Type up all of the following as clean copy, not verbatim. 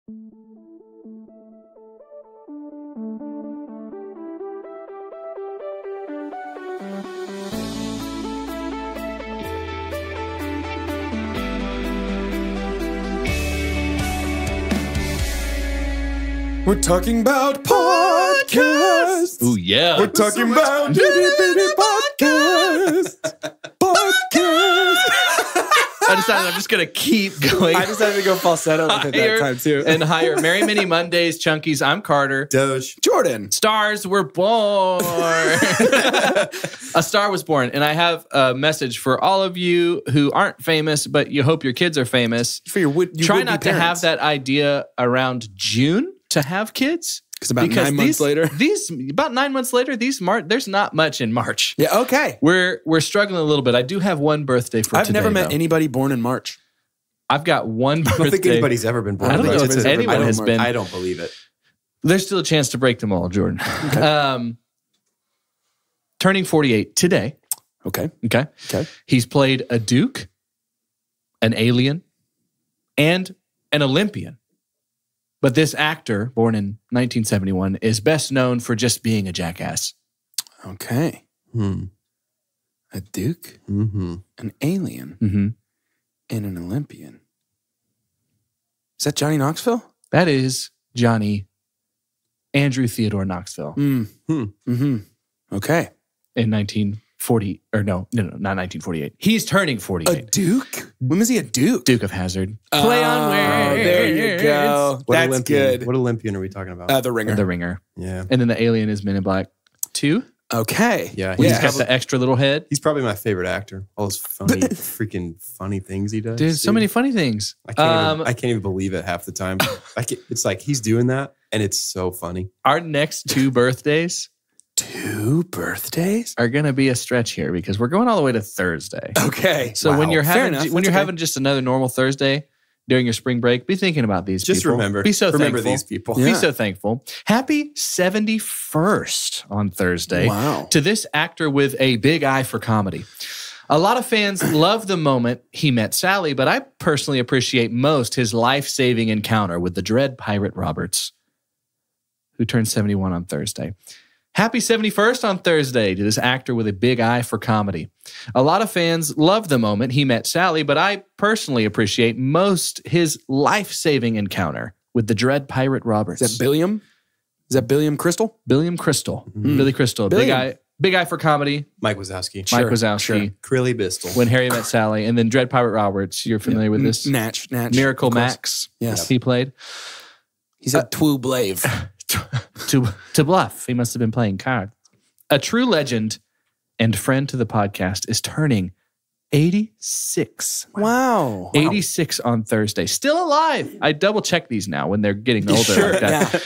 We're talking about podcasts. Ooh, yeah. We're talking about podcasts. I decided I'm just going to keep going. I decided to go falsetto with it that time, too. And higher. Merry Mini Mondays, Chunkies. I'm Carter. Doge. Jordan. Stars were born. A star was born. And I have a message for all of you who aren't famous, but you hope your kids are famous. For your Try not to have that idea around June to have kids. Because 9 months later, about 9 months later, there's not much in March. Yeah, okay. We're struggling a little bit. I do have one birthday for today. I've never met anybody born in March. I've got one birthday. I don't think anybody's ever been born. I don't know if anyone has been. I don't believe it. There's still a chance to break them all, Jordan. Okay. Turning 48 today. Okay. He's played a Duke, an alien, and an Olympian. But this actor, born in 1971, is best known for just being a jackass. Okay. A Duke, an alien, and an Olympian. Is that Johnny Knoxville? That is Johnny Andrew Theodore Knoxville. Okay. In 1940, or no, not 1948. He's turning 48. A Duke? When was he a Duke? Duke of Hazzard. Play on words. There you go. That's Olympian? good. What Olympian are we talking about? The Ringer. The Ringer. Yeah. And then the alien is Men in Black 2. Okay. Yeah. He's got the extra little head. He's probably my favorite actor. All those freaking funny things he does. There's so many funny things. I can't even believe it half the time. It's like he's doing that, and it's so funny. Our next 2 birthdays. 2 birthdays are going to be a stretch here because we're going all the way to Thursday. Okay. So when you're having just another normal Thursday during your spring break, be thinking about these just people. Remember these people. Yeah. Be so thankful. Happy 71st on Thursday to this actor with a big eye for comedy. A lot of fans love the moment he met Sally, but I personally appreciate most his life-saving encounter with the Dread Pirate Roberts, who turned 71 on Thursday. Happy 71st on Thursday to this actor with a big eye for comedy. A lot of fans love the moment he met Sally, but I personally appreciate most his life-saving encounter with the Dread Pirate Roberts. Is that Billiam? Is that Billiam Crystal? Billiam Crystal. Billy Crystal. Billiam. Big eye for comedy. Mike Wazowski. Mike Wazowski. Crilly Bistle. When Harry Met Sally. And then Dread Pirate Roberts. You're familiar with this? Natch. Miracle Max. Yes. He played. He's a Twoo Blave. To bluff. He must have been playing cards. A true legend and friend to the podcast is turning 86. Wow. 86 on Thursday. Still alive. I double check these now when they're getting older like that. Yeah.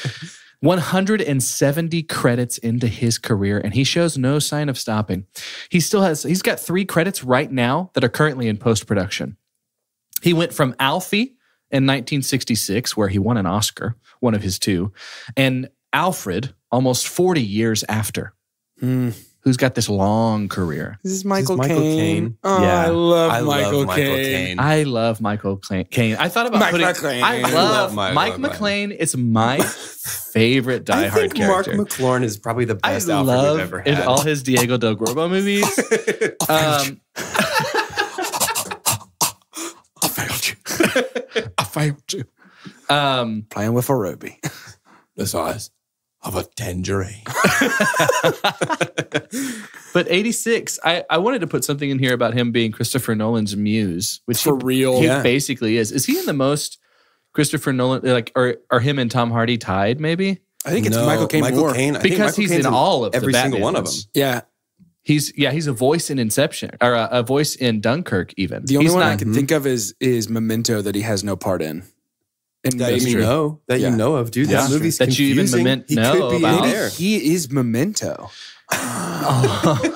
170 credits into his career, and he shows no sign of stopping. He's got 3 credits right now that are currently in post-production. He went from Alfie in 1966, where he won an Oscar, one of his 2, and Alfred almost 40 years after, who's got this long career. This is Michael Caine. Oh, yeah. I love Michael Caine. I love Michael Caine. I thought about I love Mike McClane. It's my favorite Die Hard character. Mark McLaurin is probably the best Alfred we've ever had. In all his Diego del Gorbo movies. I failed you. Playing with a ruby. The size of a tangerine. But 86, I wanted to put something in here about him being Christopher Nolan's muse, which For real. He basically is. Is he in the most Christopher Nolan, or him and Tom Hardy tied, maybe? I think it's Michael Caine more. Because he's in all of every the single one of ones. them. Yeah. He's a voice in Inception, or a voice in Dunkirk even. The only one I can think of is Memento that he has no part in. And that you know of, dude. That movie's that you even know about. Maybe he is Memento. At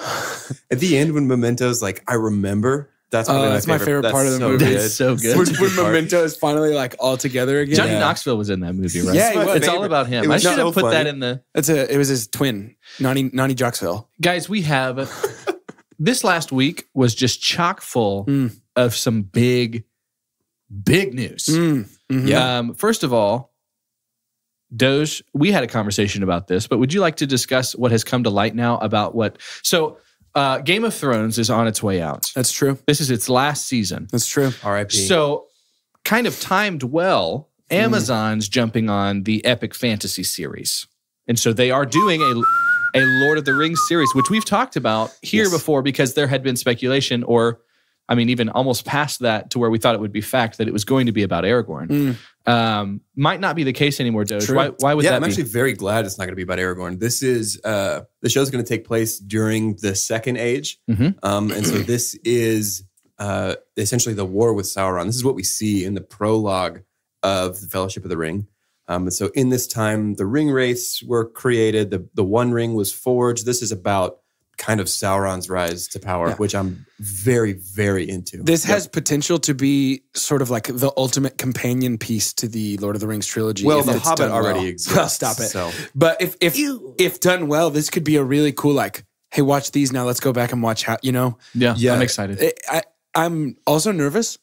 the end, when Memento's like, I remember. That's my favorite part of the movie. That's so good. When Memento is finally like all together again. Johnny Knoxville was in that movie, right? Yeah, it's all about him. I should have put that in the. It was his twin, Nani Joxville. Guys, we have this last week was just chock full of some big news. Yeah. First of all, Doge, we had a conversation about this, but would you like to discuss what has come to light now about what... So Game of Thrones is on its way out. That's true. This is its last season. That's true. R.I.P. So kind of timed well, Amazon's jumping on the epic fantasy series. And so they are doing a Lord of the Rings series, which we've talked about here before because there had been speculation or, I mean, even almost past that to where we thought it would be fact that it was going to be about Aragorn. Might not be the case anymore, Doge. Why would that be? I'm actually very glad it's not going to be about Aragorn. This is, the show's going to take place during the Second Age. And so this is essentially the war with Sauron. This is what we see in the prologue of the Fellowship of the Ring. And so in this time, the ring wraiths were created. The One Ring was forged. This is about kind of Sauron's rise to power, which I'm very, very into. This has potential to be sort of like the ultimate companion piece to the Lord of the Rings trilogy. Well, The Hobbit already exists. Well, stop it. So. But if done well, this could be a really cool, like, hey, watch these now. Let's go back and watch how, Yeah, I'm excited. I'm also nervous.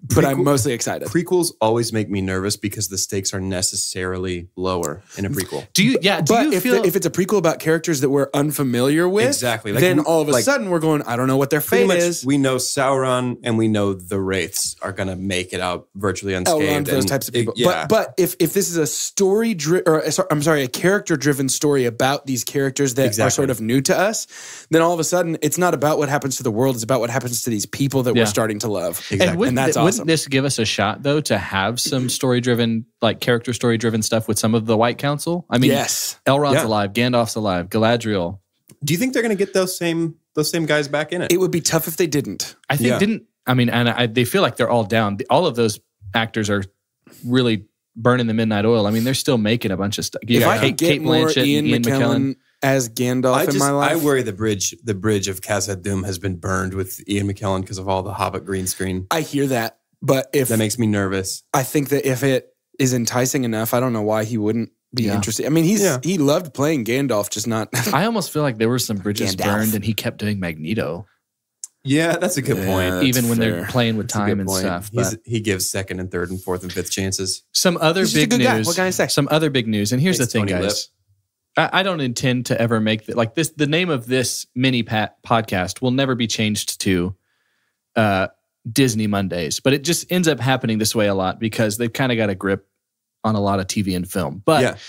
But I'm mostly excited. Prequels always make me nervous because the stakes are necessarily lower in a prequel. If it's a prequel about characters that we're unfamiliar with, exactly, then all of a sudden we're going, I don't know what their fate is. We know Sauron and we know the Wraiths are going to make it out virtually unscathed. Those types of people. But if this is a character-driven story about these characters that are sort of new to us, then all of a sudden it's not about what happens to the world; it's about what happens to these people that we're starting to love. Exactly, and that's awesome. Wouldn't this give us a shot, though, to have some story-driven, like character story-driven stuff with some of the White Council? I mean, Elrond's alive, Gandalf's alive, Galadriel. Do you think they're going to get those same guys back in it? It would be tough if they didn't. I think they feel like they're all down. All of those actors are really burning the midnight oil. I mean, they're still making a bunch of stuff. If I could get more Ian McKellen as Gandalf in my life. I worry the bridge of Khazad-dûm has been burned with Ian McKellen because of all the Hobbit green screen. I hear that. But that makes me nervous. I think that if it is enticing enough, I don't know why he wouldn't be interested. I mean, he loved playing Gandalf, just not. I almost feel like there were some bridges burned, and he kept doing Magneto. Yeah, that's a good point. Even when they're playing with time and stuff. He gives second and third and fourth and fifth chances. Some other big news. Guy. What can I say? Some other big news, and here's the thing, guys. I don't intend to ever make like this. The name of this mini podcast will never be changed to Disney Mondays, but it just ends up happening this way a lot because they've kind of got a grip on a lot of TV and film. But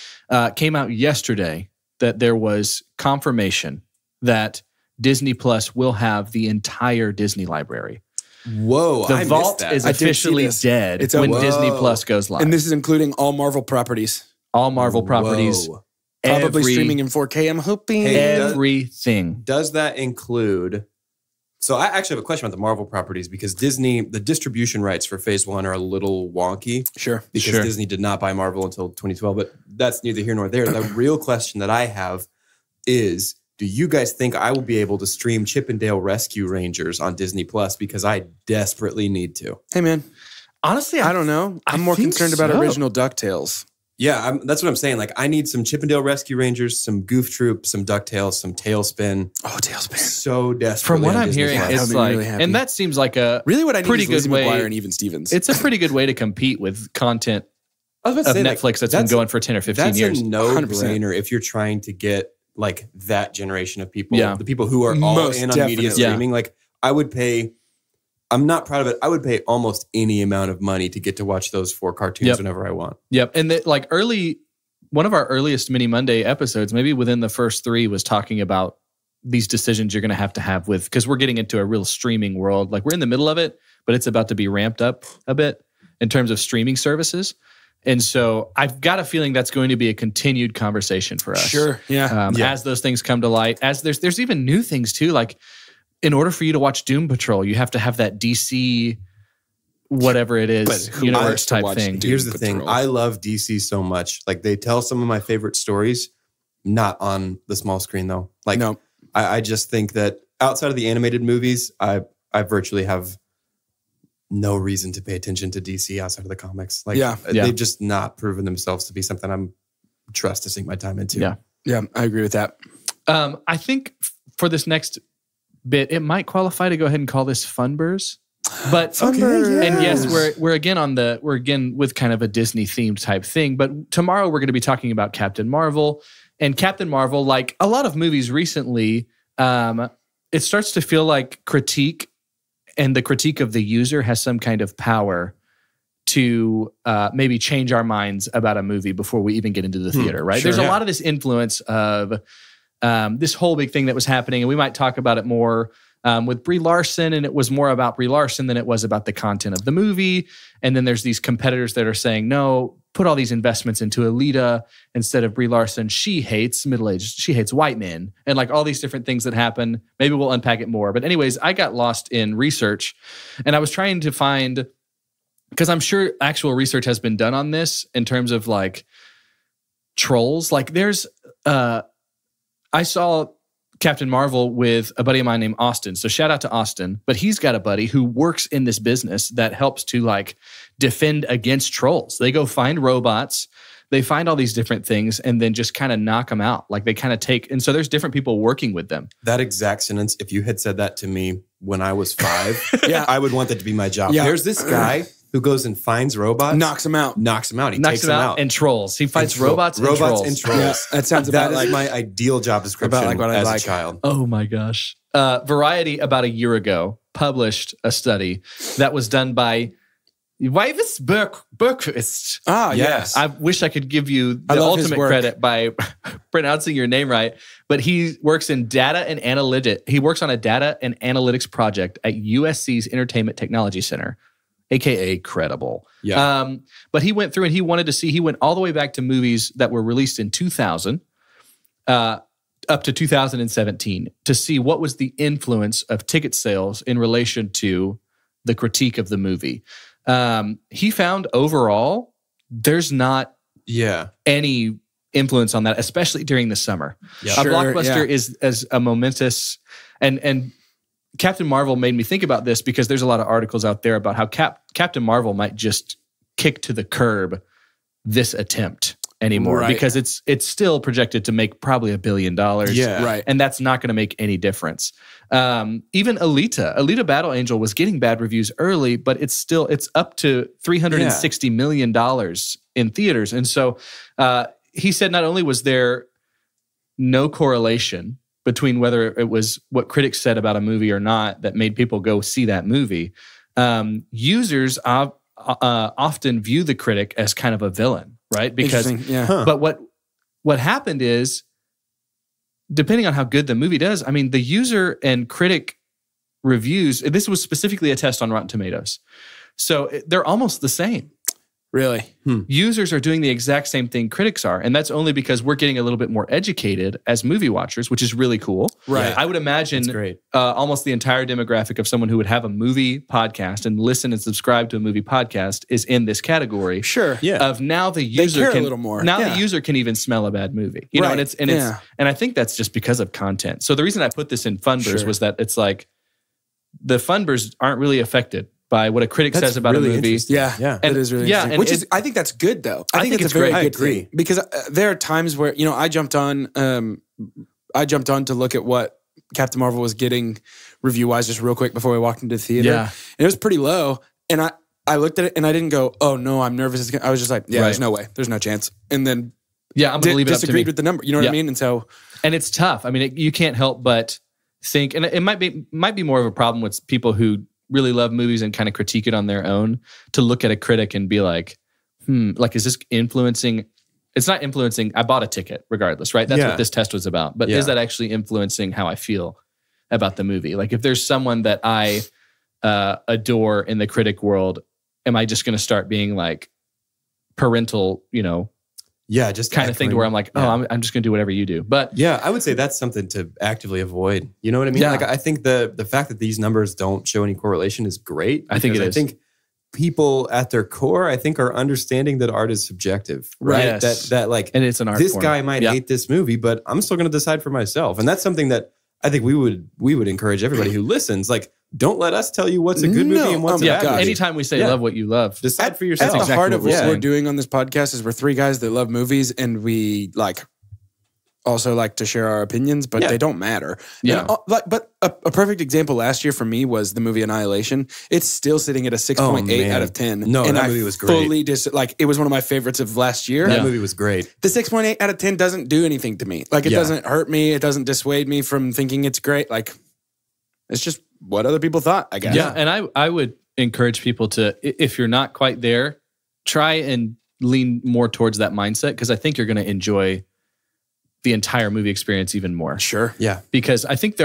came out yesterday that there was confirmation that Disney Plus will have the entire Disney library. Whoa, the vault is officially dead when Disney Plus goes live. And this is including all Marvel properties. All Marvel properties. Probably streaming in 4K, I'm hoping. Everything. Does that include... So I actually have a question about the Marvel properties because Disney, the distribution rights for Phase 1 are a little wonky. Sure. Because Disney did not buy Marvel until 2012, but that's neither here nor there. The real question that I have is, do you guys think I will be able to stream Chip and Dale Rescue Rangers on Disney Plus? Because I desperately need to. Hey, man. Honestly, I don't know. I'm more concerned about original DuckTales. Yeah, that's what I'm saying. Like, I need some Chip and Dale Rescue Rangers, some Goof Troop, some DuckTales, some Tailspin. Oh, Tailspin! So desperately. From what I'm hearing, it's like, really and that seems like a really what I need pretty is good Lizzie way. McGuire and Even Stevens. It's a pretty good way to compete with content of Netflix that's been going for 10 or 15 years. That's a no-brainer if you're trying to get like that generation of people, the people who are all in on media streaming. Like, I would pay. I'm not proud of it. I would pay almost any amount of money to get to watch those 4 cartoons whenever I want. Yep, and one of our earliest Mini Monday episodes, maybe within the first 3, was talking about these decisions you're going to have with, because we're getting into a real streaming world. Like, we're in the middle of it, but it's about to be ramped up a bit in terms of streaming services. And so I've got a feeling that's going to be a continued conversation for us. Sure, as those things come to light, as there's even new things too. Like, in order for you to watch Doom Patrol, you have to have that DC... whatever it is, universe type thing. Here's the thing. I love DC so much. Like, they tell some of my favorite stories, not on the small screen though. Like, no. I just think that outside of the animated movies, I virtually have no reason to pay attention to DC outside of the comics. Like, they've just not proven themselves to be something I'm trust to sink my time into. Yeah, I agree with that. I think for this next bit, it might qualify to go ahead and call this Funburrs. But and yes, we're again with kind of a Disney themed type thing. But tomorrow we're going to be talking about Captain Marvel, and Captain Marvel, like a lot of movies recently, it starts to feel like critique, and the critique of the user has some kind of power to maybe change our minds about a movie before we even get into the theater. Right? There's a lot of this influence of this whole big thing that was happening, and we might talk about it more. With Brie Larson, and it was more about Brie Larson than it was about the content of the movie. And then there's these competitors that are saying, no, put all these investments into Alita instead of Brie Larson. She hates middle-aged, she hates white men, and like all these different things that happen. Maybe we'll unpack it more. But anyways, I got lost in research, and I was trying to find, because I'm sure actual research has been done on this in terms of like trolls. Like there's, I saw Captain Marvel with a buddy of mine named Austin. So shout out to Austin. But he's got a buddy who works in this business that helps to like defend against trolls. They go find robots, they find all these different things, and then just kind of knock them out. Like they kind of take, and so there's different people working with them. That exact sentence, if you had said that to me when I was 5, I would want that to be my job. There's this guy who goes and finds robots. Knocks them out. He takes them out. And trolls. He fights robots and trolls. Yeah, that sounds about like my ideal job description like what as a child. Oh my gosh. Variety about a year ago published a study that was done by Weivis Bergquist. Ah, yes. I wish I could give you the ultimate credit by pronouncing your name right, but he works in data and analytics. He works on a data and analytics project at USC's Entertainment Technology Center, aka Credible. Yeah. But he went through and he wanted to see, he went all the way back to movies that were released in 2000, up to 2017, to see what was the influence of ticket sales in relation to the critique of the movie. He found overall, there's not any influence on that, especially during the summer. Yep. A blockbuster is as a momentous, and Captain Marvel made me think about this because there's a lot of articles out there about how Captain Marvel might just kick to the curb this attempt anymore because it's still projected to make probably $1 billion. Yeah, right. And that's not going to make any difference. Even Alita Battle Angel was getting bad reviews early, but it's up to $360 million in theaters. And so he said not only was there no correlation between whether it was what critics said about a movie or not that made people go see that movie, users often view the critic as kind of a villain, right? Because, but what happened is, depending on how good the movie does, I mean, the user and critic reviews, this was specifically a test on Rotten Tomatoes, so they're almost the same. Really? Users are doing the exact same thing critics are, and that's only because we're getting a little bit more educated as movie watchers, which is really cool. Right. I would imagine almost the entire demographic of someone who would have a movie podcast and listen and subscribe to a movie podcast is in this category. Sure. Yeah. Of now the user can a little more. Now the user can even smell a bad movie. You know, and I think that's just because of content. So the reason I put this in Funbers was that it's like the Funbers aren't really affected by what a critic says about really a movie. Yeah, and it is really interesting. Which is, I think that's good though. I think it's a very good thing. Because there are times where, I jumped on to look at what Captain Marvel was getting review-wise just real quick before we walked into the theater. Yeah. And it was pretty low. And I looked at it and I didn't go, oh no, I'm nervous. I was just like, there's no way. There's no chance. And then I'm going to leave it up to me. Disagreed with the number. You know what I mean? And it's tough. I mean, you can't help but think, and it might be more of a problem with people who really love movies and kind of critique it on their own, to look at a critic and be like, like, is this influencing? It's not influencing. I bought a ticket regardless, right? That's what this test was about. But is that actually influencing how I feel about the movie? Like, if there's someone that I adore in the critic world, am I just going to start being like parental, just kind of thing to where I'm like, I'm just going to do whatever you do. But I would say that's something to actively avoid. You know what I mean? Like, I think the fact that these numbers don't show any correlation is great. I think it is. I think people at their core, are understanding that art is subjective, right? Yes. That like, and it's an art this form. guy might hate this movie, but I'm still going to decide for myself. And that's something that I think we would encourage everybody who listens, like, don't let us tell you what's a good movie and what's a bad movie. Anytime we say love what you love, decide for yourself. At the heart of what we're doing on this podcast is we're three guys that love movies, and we like also like to share our opinions, but they don't matter. Yeah. But a perfect example last year for me was the movie Annihilation. It's still sitting at a 6.8 out of 10. No, and that movie was great. It was one of my favorites of last year. That movie was great. The 6.8 out of 10 doesn't do anything to me. Like, it doesn't hurt me. It doesn't dissuade me from thinking it's great. Like, it's just what other people thought, I guess. Yeah, and I would encourage people to, if you're not quite there, try and lean more towards that mindset, because I think you're going to enjoy the entire movie experience even more. Sure. Yeah. Because I think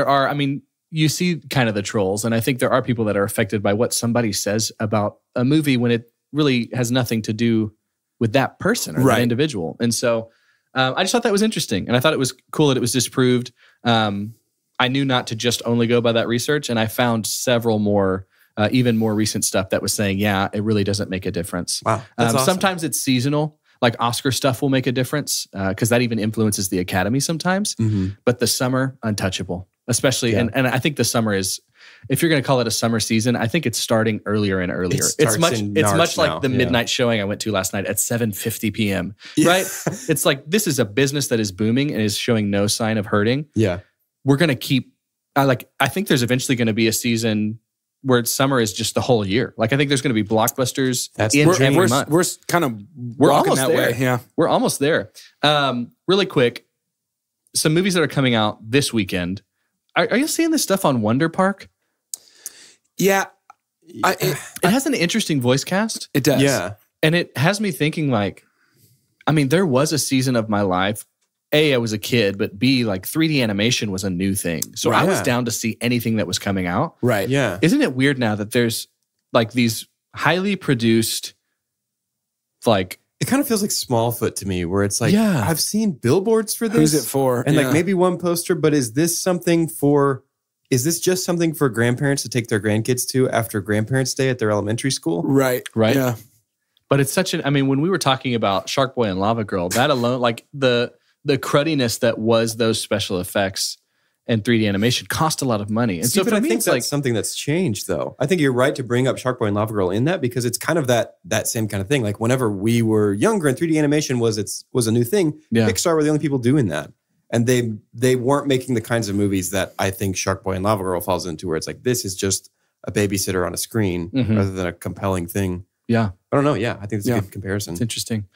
you see kind of the trolls, and I think there are people that are affected by what somebody says about a movie when it really has nothing to do with that person or that individual. And so I just thought that was interesting, and I thought it was cool that it was disproved. I knew not to just only go by that research, and I found several more, even more recent stuff that was saying, it really doesn't make a difference. Wow. That's awesome. Sometimes it's seasonal. Like Oscar stuff will make a difference because that even influences the Academy sometimes. Mm-hmm. But the summer, untouchable. Especially, and I think the summer is, if you're going to call it a summer season, I think it's starting earlier and earlier. It's much like the midnight showing I went to last night at 7:50 p.m. Right? It's like, this is a business that is booming and is showing no sign of hurting. Yeah. We're going to keep, I think there's eventually going to be a season where summer is just the whole year. Like, I think there's going to be blockbusters every month. We're kind of walking that way. Yeah. We're almost there. Really quick, some movies that are coming out this weekend. Are you seeing this stuff on Wonder Park? Yeah. It has an interesting voice cast. It does. Yeah. And it has me thinking, like, there was a season of my life, A, I was a kid, but B, like 3D animation was a new thing. So I was down to see anything that was coming out. Right. Yeah. Isn't it weird now that there's like these highly produced, like, it kind of feels like Smallfoot to me, where it's like, I've seen billboards for this. Who's it for? And like maybe one poster, but is this just something for grandparents to take their grandkids to after Grandparents' Day at their elementary school? Right. Yeah. But it's such when we were talking about Shark Boy and Lava Girl, that alone, like the crudiness that was those special effects and 3D animation cost a lot of money. And so for me, it's like something that's changed, though. I think you're right to bring up Shark Boy and Lava Girl in that, because it's kind of that same kind of thing. Like, whenever we were younger and 3D animation was a new thing, Pixar were the only people doing that. And they weren't making the kinds of movies that I think Shark Boy and Lava Girl falls into, where it's like, this is just a babysitter on a screen rather than a compelling thing. Yeah. I don't know. Yeah, I think that's a good comparison. It's interesting.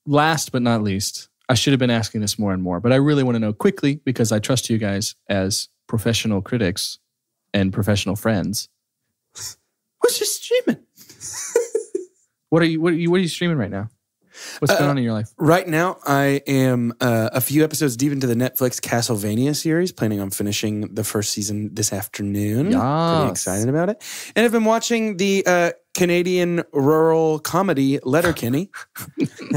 Last but not least, I should have been asking this more and more, but I really want to know quickly, because I trust you guys as professional critics and professional friends. What's your streaming? What are you streaming right now? What's going on in your life? Right now, I am a few episodes deep into the Netflix Castlevania series, planning on finishing the first season this afternoon. Yes. Pretty excited about it. And I've been watching the Canadian rural comedy Letterkenny.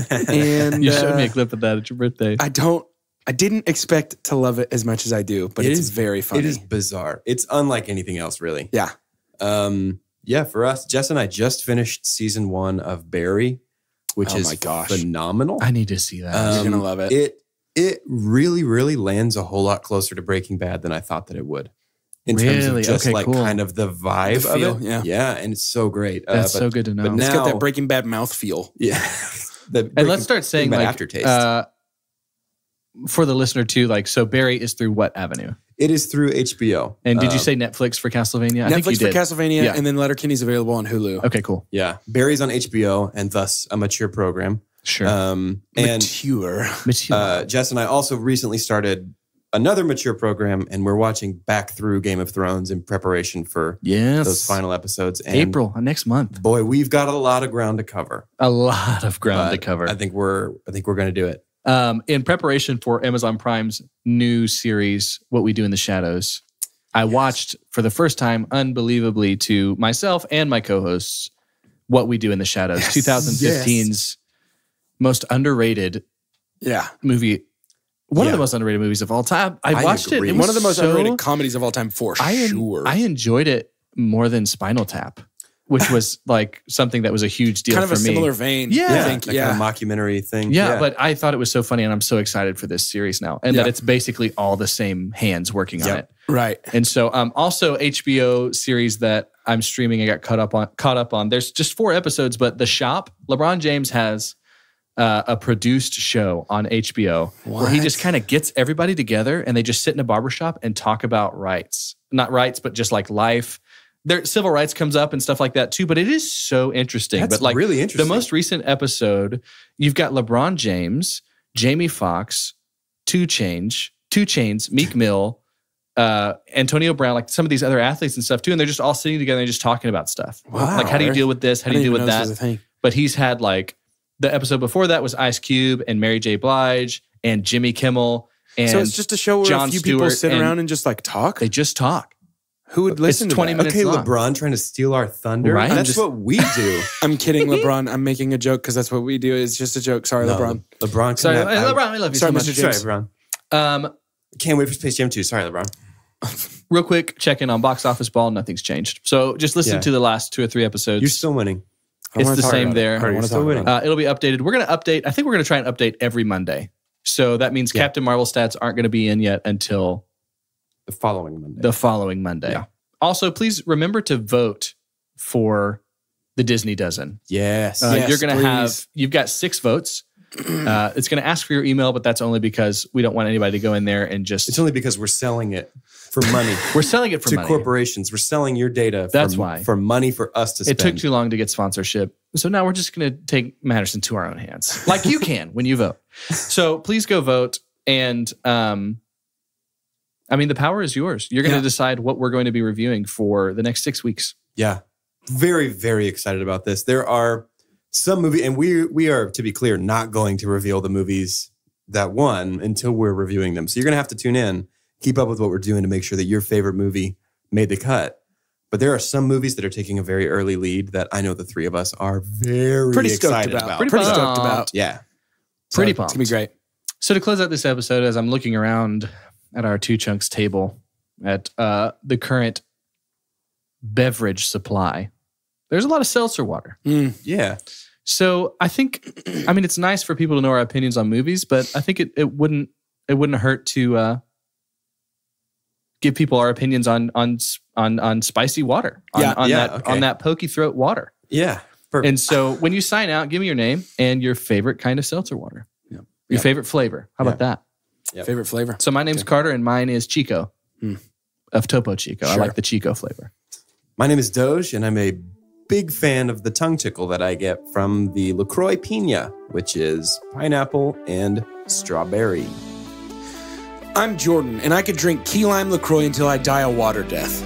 And you showed me a clip of that at your birthday. I didn't expect to love it as much as I do, but it's very funny. It is bizarre. It's unlike anything else, really. Yeah. For us, Jess and I just finished season 1 of Barry, which is phenomenal. I need to see that. You're going to love it. It really, really lands a whole lot closer to Breaking Bad than I thought that it would. In terms of just kind of the vibe of it. Yeah, and it's so great. That's so good to know. But it's got that Breaking Bad mouthfeel. Yeah. And let's start saying, like, aftertaste. For the listener too, like, so Barry is through what avenue? It is through HBO. And did you say Netflix for Castlevania? Netflix for Castlevania, and then Letterkenny's available on Hulu. Okay, cool. Yeah. Barry's on HBO, and thus a mature program. Sure. Mature. Jess and I also recently started another mature program, and we're watching back through Game of Thrones in preparation for those final episodes. And April, next month. Boy, we've got a lot of ground to cover. A lot of ground to cover. I think we're going to do it. In preparation for Amazon Prime's new series, What We Do in the Shadows, I watched for the first time, unbelievably to myself and my co-hosts, What We Do in the Shadows, 2015's most underrated movie. One of the most underrated movies of all time. I watched it. One of the most underrated comedies of all time, for sure. I enjoyed it more than Spinal Tap, which was like something that was a huge deal for me. Kind of a similar vein. Yeah. I think. Kind of mockumentary thing. Yeah, but I thought it was so funny, and I'm so excited for this series now. And that it's basically all the same hands working on it. Right. And so also HBO series that I'm streaming, I got caught up on. There's just 4 episodes, but The Shop, LeBron James has a produced show on HBO where he just kind of gets everybody together and they just sit in a barbershop and talk about rights. Not rights, but just like life. Their civil rights comes up and stuff like that too, but it is so interesting. That's but like really interesting. The most recent episode, you've got LeBron James, Jamie Foxx, 2 Chainz, Meek Mill, Antonio Brown, like some of these other athletes and stuff too, and they're just all sitting together and just talking about stuff. Wow. Like, how do you deal with this? How do you deal with that? But he's had like the episode before that was Ice Cube and Mary J. Blige and Jimmy Kimmel. And so it's just a show where Jon a few Stewart people sit around and just like talk? They just talk. Who would listen to 20 that? minutes Okay, long. LeBron trying to steal our thunder. Right? That's what we do. I'm kidding, LeBron. I'm making a joke because that's what we do. It's just a joke. Sorry, LeBron. LeBron. Sorry, LeBron, we love you Sorry, so much. Mr. James. Sorry, LeBron. Can't wait for Space Jam 2. Sorry, LeBron. Real quick, check in on Box Office Ball. Nothing's changed. So just listen to the last 2 or 3 episodes. You're still winning. It's the same there. You're still winning. It'll be updated. We're going to update. I think we're going to try and update every Monday. So that means Captain Marvel stats aren't going to be in yet until the following Monday. Yeah. Also, please remember to vote for the Disney Dozen. Yes. You're going to you've got 6 votes. It's going to ask for your email, but that's only because we don't want anybody to go in there and just... It's only because we're selling it for money. We're selling it for money. To corporations. We're selling your data for money for us to spend. It took too long to get sponsorship. So now we're just going to take matters into our own hands. Like you can when you vote. So please go vote. And I mean, the power is yours. You're going to decide what we're going to be reviewing for the next 6 weeks. Yeah. Very, very excited about this. There are some movies, and we are, to be clear, not going to reveal the movies that won until we're reviewing them. So you're going to have to tune in, keep up with what we're doing to make sure that your favorite movie made the cut. But there are some movies that are taking a very early lead that I know the 3 of us are pretty excited about. Pretty stoked about. Yeah. Pretty pumped. It's going to be great. So to close out this episode, as I'm looking around at our 2 Chunks table at the current beverage supply, there's a lot of seltzer water. Yeah. So I think, I mean, it's nice for people to know our opinions on movies, but I think it wouldn't hurt to give people our opinions on spicy water, on that pokey throat water. Yeah. Perfect. And so when you sign out, give me your name and your favorite kind of seltzer water. Your favorite flavor. How about that? Yep. Favorite flavor. So my name's Carter and mine is Chico of Topo Chico. Sure. I like the Chico flavor. My name is Doge and I'm a big fan of the tongue tickle that I get from the LaCroix Pina, which is pineapple and strawberry. I'm Jordan and I could drink key lime LaCroix until I die a water death.